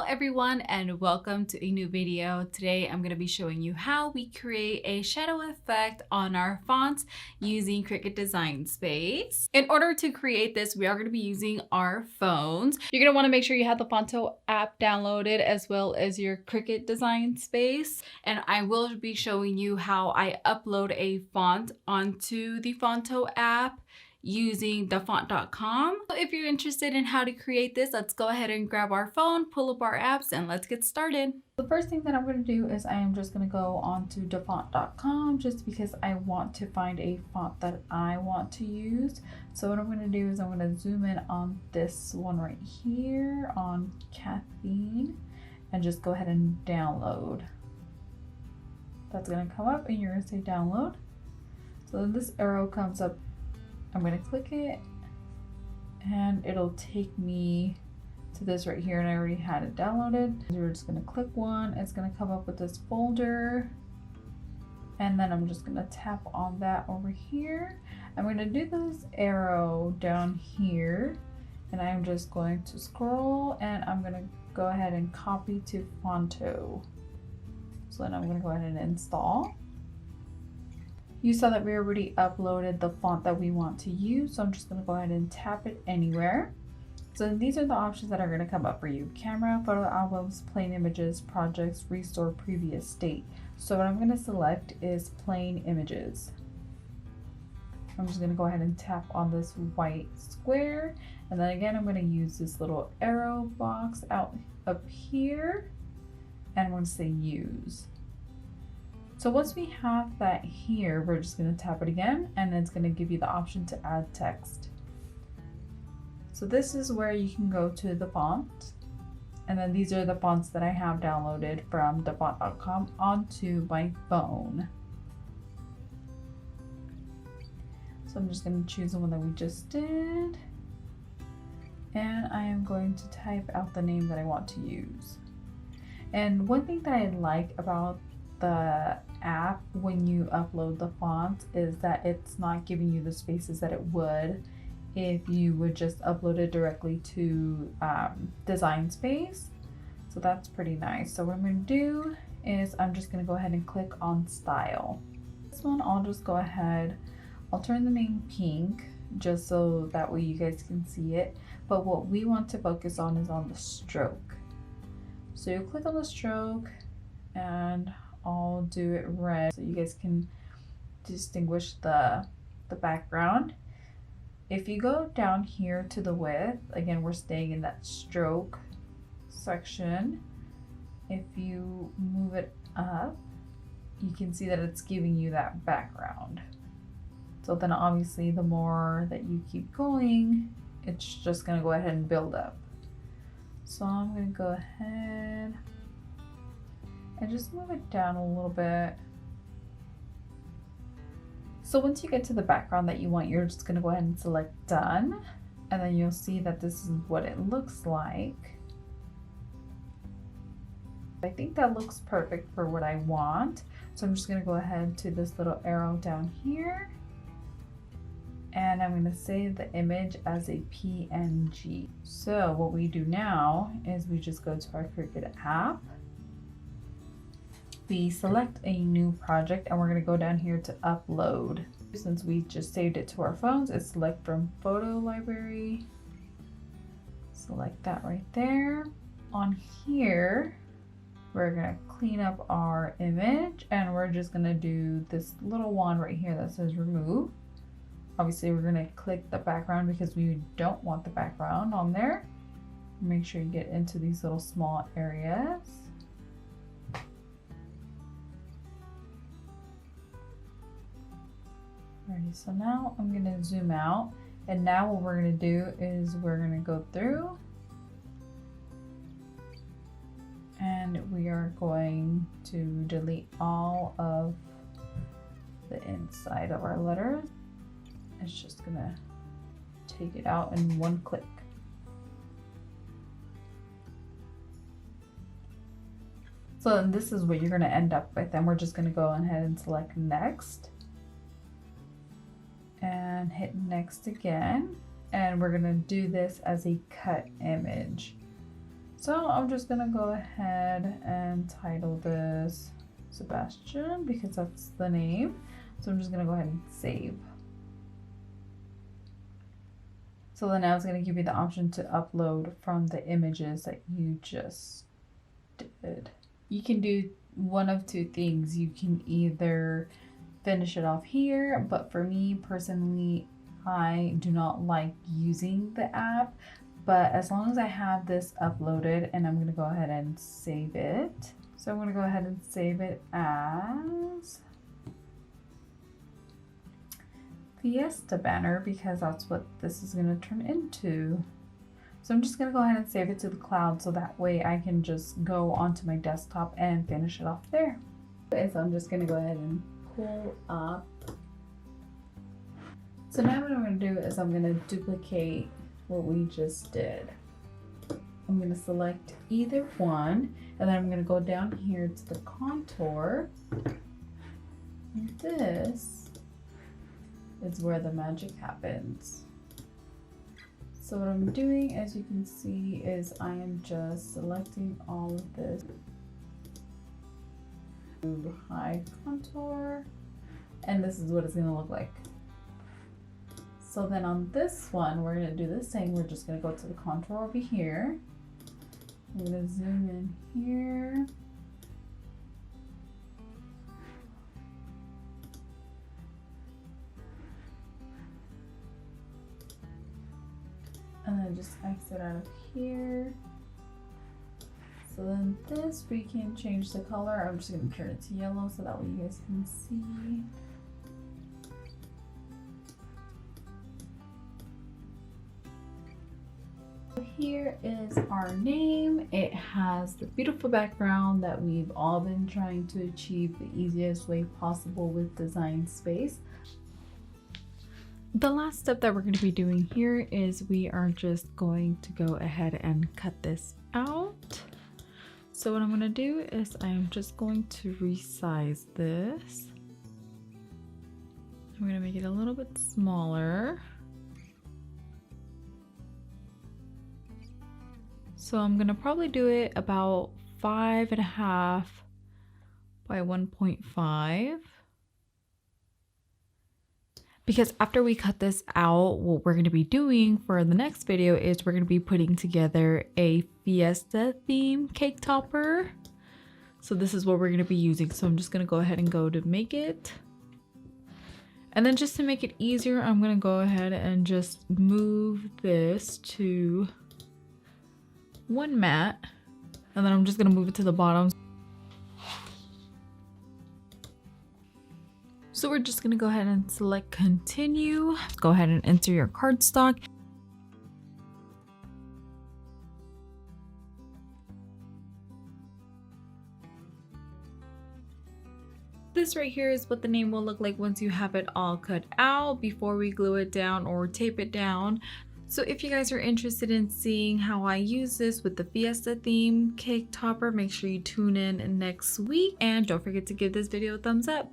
everyone and welcome to a new video. Today I'm going to be showing you how we create a shadow effect on our fonts using Cricut Design Space. In order to create this, we are going to be using our phones. You're going to want to make sure you have the Phonto app downloaded as well as your Cricut Design Space. And I will be showing you how I upload a font onto the Phonto app using thefont.com. If you're interested in how to create this, let's go ahead and grab our phone, pull up our apps, and let's get started. The first thing that I'm going to do is I am just going to go onto thefont.com just because I want to find a font that I want to use. So what I'm going to do is I'm going to zoom in on this one right here on Caffeine and just go ahead and download. That's going to come up and you're going to say download. So then this arrow comes up. I'm going to click it and it'll take me to this right here, and I already had it downloaded. We're just going to click one. It's going to come up with this folder, and then I'm just going to tap on that over here. I'm going to do this arrow down here, and I'm just going to scroll and I'm going to go ahead and copy to Phonto. So then I'm going to go ahead and install. You saw that we already uploaded the font that we want to use, so I'm just going to go ahead and tap it anywhere. So these are the options that are going to come up for you: camera, photo albums, plain images, projects, restore previous state. So what I'm going to select is plain images. I'm just going to go ahead and tap on this white square, and then again I'm going to use this little arrow box out up here, and I'm going to say use. So once we have that here, we're just going to tap it again, and it's going to give you the option to add text. So this is where you can go to the font, and then these are the fonts that I have downloaded from thefont.com onto my phone. So I'm just going to choose the one that we just did, and I am going to type out the name that I want to use. And one thing that I like about the app when you upload the font is that it's not giving you the spaces that it would if you would just upload it directly to Design Space. So that's pretty nice. So what I'm going to do is I'm just going to go ahead and click on style. This one I'll just go ahead, I'll turn the name pink just so that way you guys can see it, but what we want to focus on is on the stroke. So you click on the stroke and I'll do it red so you guys can distinguish the background. If you go down here to the width, again we're staying in that stroke section. If you move it up, you can see that it's giving you that background. So then obviously the more that you keep going, it's just going to go ahead and build up. So I'm going to go ahead and just move it down a little bit. So once you get to the background that you want, you're just going to go ahead and select done, and then you'll see that this is what it looks like. I think that looks perfect for what I want, so I'm just going to go ahead to this little arrow down here, and I'm going to save the image as a PNG. So what we do now is we just go to our Cricut app. We select a new project and we're going to go down here to upload. Since we just saved it to our phones, it's select from photo library. Select that right there. On here, we're going to clean up our image and we're just going to do this little one right here that says remove. Obviously, we're going to click the background because we don't want the background on there. Make sure you get into these little small areas. Alrighty, so now I'm going to zoom out, and now what we're going to do is we're going to go through and we are going to delete all of the inside of our letters. It's just going to take it out in one click. So then this is what you're going to end up with, and we're just going to go ahead and select next. And hit next again, and we're going to do this as a cut image. So I'm just gonna go ahead and title this Sebastian because that's the name. So I'm just gonna go ahead and save. So then now it's gonna give you the option to upload from the images that you just did. You can do one of two things. You can either finish it off here, but for me personally, I do not like using the app. But as long as I have this uploaded, and I'm going to go ahead and save it. So I'm going to go ahead and save it as Fiesta banner because that's what this is going to turn into. So I'm just going to go ahead and save it to the cloud so that way I can just go onto my desktop and finish it off there. So I'm just going to go ahead and pull up. So now what I'm going to do is I'm going to duplicate what we just did. I'm going to select either one and then I'm going to go down here to the contour. And this is where the magic happens. So what I'm doing, as you can see, is I am just selecting all of this. High contour, and this is what it's going to look like. So then on this one, we're going to do the same. We're just going to go to the contour over here. I'm going to zoom in here. And then just exit out of here. So then this, we can change the color. I'm just going to turn it to yellow so that way you guys can see. Here is our name. It has the beautiful background that we've all been trying to achieve the easiest way possible with Design Space. The last step that we're going to be doing here is we are just going to go ahead and cut this out. So what I'm going to do is I'm just going to resize this. I'm going to make it a little bit smaller. So I'm going to probably do it about 5.5 by 1.5. Because after we cut this out, what we're going to be doing for the next video is we're going to be putting together a Fiesta theme cake topper. So this is what we're going to be using. So I'm just going to go ahead and go to make it. And then just to make it easier, I'm going to go ahead and just move this to one mat. And then I'm just going to move it to the bottom. So we're just going to go ahead and select continue. Go ahead and enter your cardstock. This right here is what the name will look like once you have it all cut out before we glue it down or tape it down. So if you guys are interested in seeing how I use this with the Fiesta theme cake topper, make sure you tune in next week and don't forget to give this video a thumbs up.